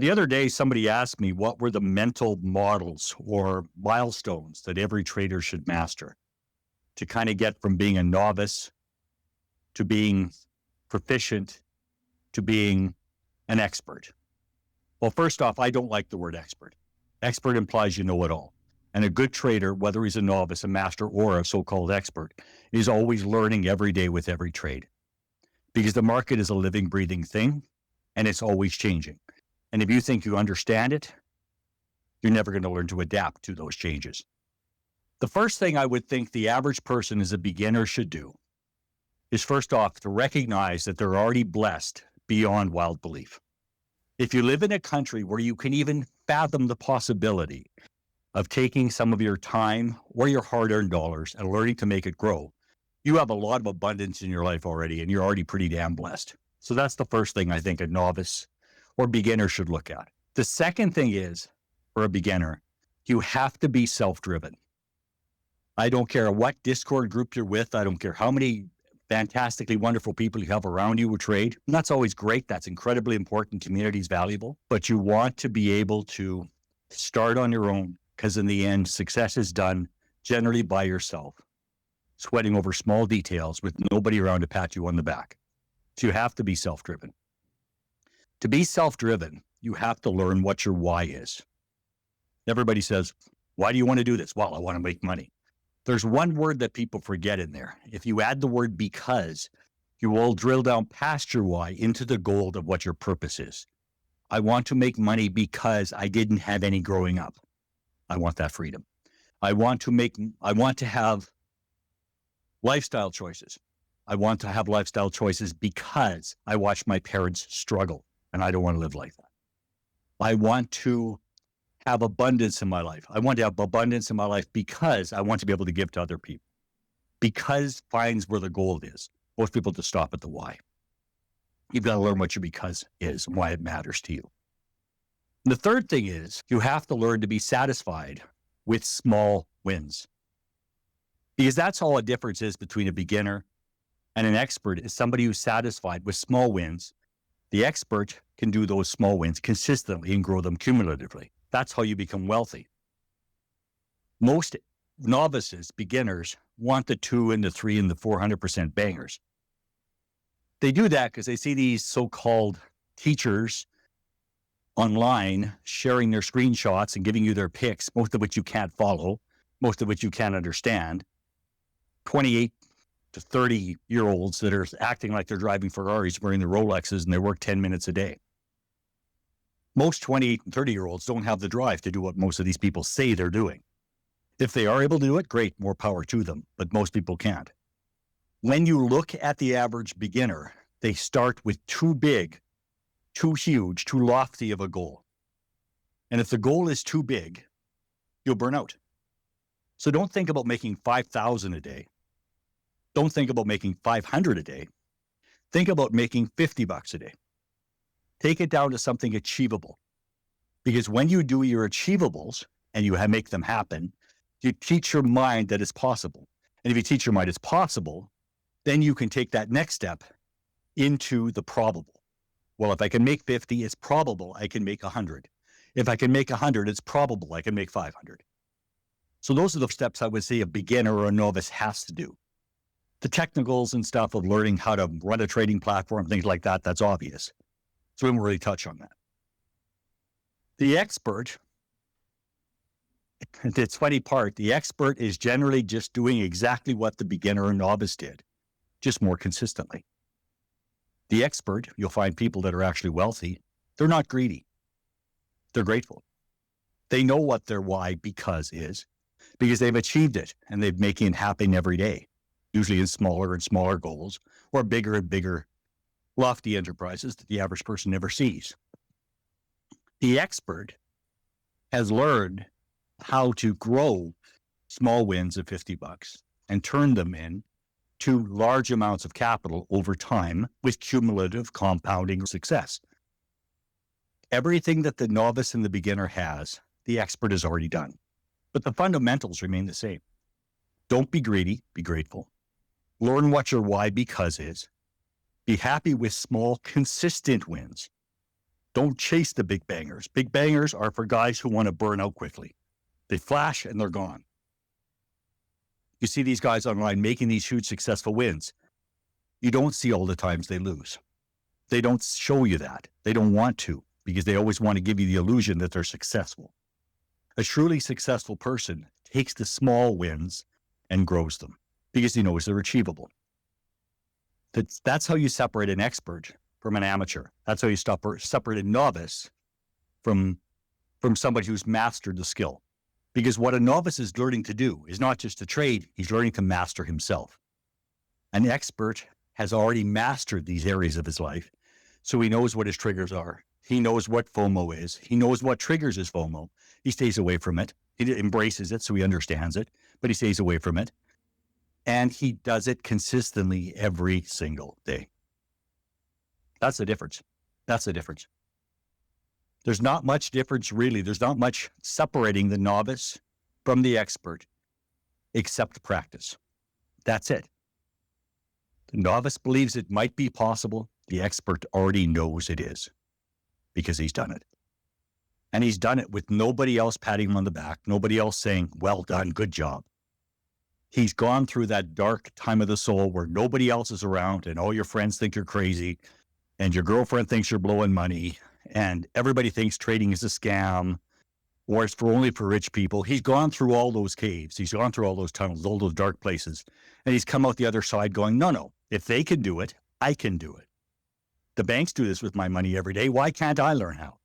The other day, somebody asked me what were the mental models or milestones that every trader should master to kind of get from being a novice to being proficient to being an expert. Well, first off, I don't like the word expert. Expert implies you know it all. And a good trader, whether he's a novice, a master, or a so-called expert, is always learning every day with every trade because the market is a living, breathing thing and it's always changing. And if you think you understand it, you're never going to learn to adapt to those changes. The first thing I would think the average person as a beginner should do is first off to recognize that they're already blessed beyond wild belief. If you live in a country where you can even fathom the possibility of taking some of your time or your hard-earned dollars and learning to make it grow, you have a lot of abundance in your life already, and you're already pretty damn blessed. So that's the first thing I think a novice or beginner should look at. The second thing is, for a beginner, you have to be self-driven. I don't care what Discord group you're with. I don't care how many fantastically wonderful people you have around you who trade. And that's always great. That's incredibly important. Community is valuable. But you want to be able to start on your own because in the end, success is done generally by yourself, sweating over small details with nobody around to pat you on the back. So you have to be self-driven. To be self-driven, you have to learn what your why is. Everybody says, why do you want to do this? Well, I want to make money. There's one word that people forget in there. If you add the word because, you will drill down past your why into the gold of what your purpose is. I want to make money because I didn't have any growing up. I want that freedom. I want to have lifestyle choices. I want to have lifestyle choices because I watched my parents struggle and I don't want to live like that. I want to have abundance in my life. I want to have abundance in my life because I want to be able to give to other people. Because finds where the gold is. Most people just stop at the why. You've got to learn what your because is and why it matters to you. And the third thing is you have to learn to be satisfied with small wins. Because that's all the difference is between a beginner and an expert is somebody who's satisfied with small wins. The expert can do those small wins consistently and grow them cumulatively. That's how you become wealthy. Most novices, beginners, want the 2 and the 3 and the 400% bangers. They do that because they see these so-called teachers online sharing their screenshots and giving you their picks, most of which you can't follow, most of which you can't understand. 28 to 30-year-olds that are acting like they're driving Ferraris, wearing their Rolexes, and they work 10 minutes a day. Most 28 and 30-year-olds don't have the drive to do what most of these people say they're doing. If they are able to do it, great, more power to them, but most people can't. When you look at the average beginner, they start with too big, too huge, too lofty of a goal. And if the goal is too big, you'll burn out. So don't think about making 5,000 a day. Don't think about making 500 a day. Think about making $50 a day. Take it down to something achievable. Because when you do your achievables and you make them happen, you teach your mind that it's possible. And if you teach your mind it's possible, then you can take that next step into the probable. Well, if I can make 50, it's probable I can make 100. If I can make 100, it's probable I can make 500. So those are the steps I would say a beginner or a novice has to do. The technicals and stuff of learning how to run a trading platform, things like that, that's obvious. So we won't really touch on that. The expert, the funny part, the expert is generally just doing exactly what the beginner or novice did, just more consistently. The expert, you'll find people that are actually wealthy, they're not greedy. They're grateful. They know what their why because is, because they've achieved it and they're making it happen every day, usually in smaller and smaller goals or bigger and bigger lofty enterprises that the average person never sees. The expert has learned how to grow small wins of $50 and turn them into large amounts of capital over time with cumulative compounding success. Everything that the novice and the beginner has, the expert has already done. But the fundamentals remain the same. Don't be greedy, be grateful. Learn what your why because is. Be happy with small, consistent wins. Don't chase the big bangers. Big bangers are for guys who want to burn out quickly. They flash and they're gone. You see these guys online making these huge successful wins. You don't see all the times they lose. They don't show you that. They don't want to, because they always want to give you the illusion that they're successful. A truly successful person takes the small wins and grows them because he knows they're achievable. That's how you separate an expert from an amateur. That's how you separate a novice from somebody who's mastered the skill. Because what a novice is learning to do is not just to trade, he's learning to master himself. An expert has already mastered these areas of his life, so he knows what his triggers are. He knows what FOMO is. He knows what triggers his FOMO. He stays away from it. He embraces it, so he understands it, but he stays away from it. And he does it consistently every single day. That's the difference. That's the difference. There's not much difference, really. There's not much separating the novice from the expert, except practice. That's it. The novice believes it might be possible. The expert already knows it is, because he's done it. And he's done it with nobody else patting him on the back, nobody else saying, well done, good job. He's gone through that dark time of the soul where nobody else is around and all your friends think you're crazy and your girlfriend thinks you're blowing money and everybody thinks trading is a scam or it's only for rich people. He's gone through all those caves. He's gone through all those tunnels, all those dark places. And he's come out the other side going, no, if they can do it, I can do it. The banks do this with my money every day. Why can't I learn how?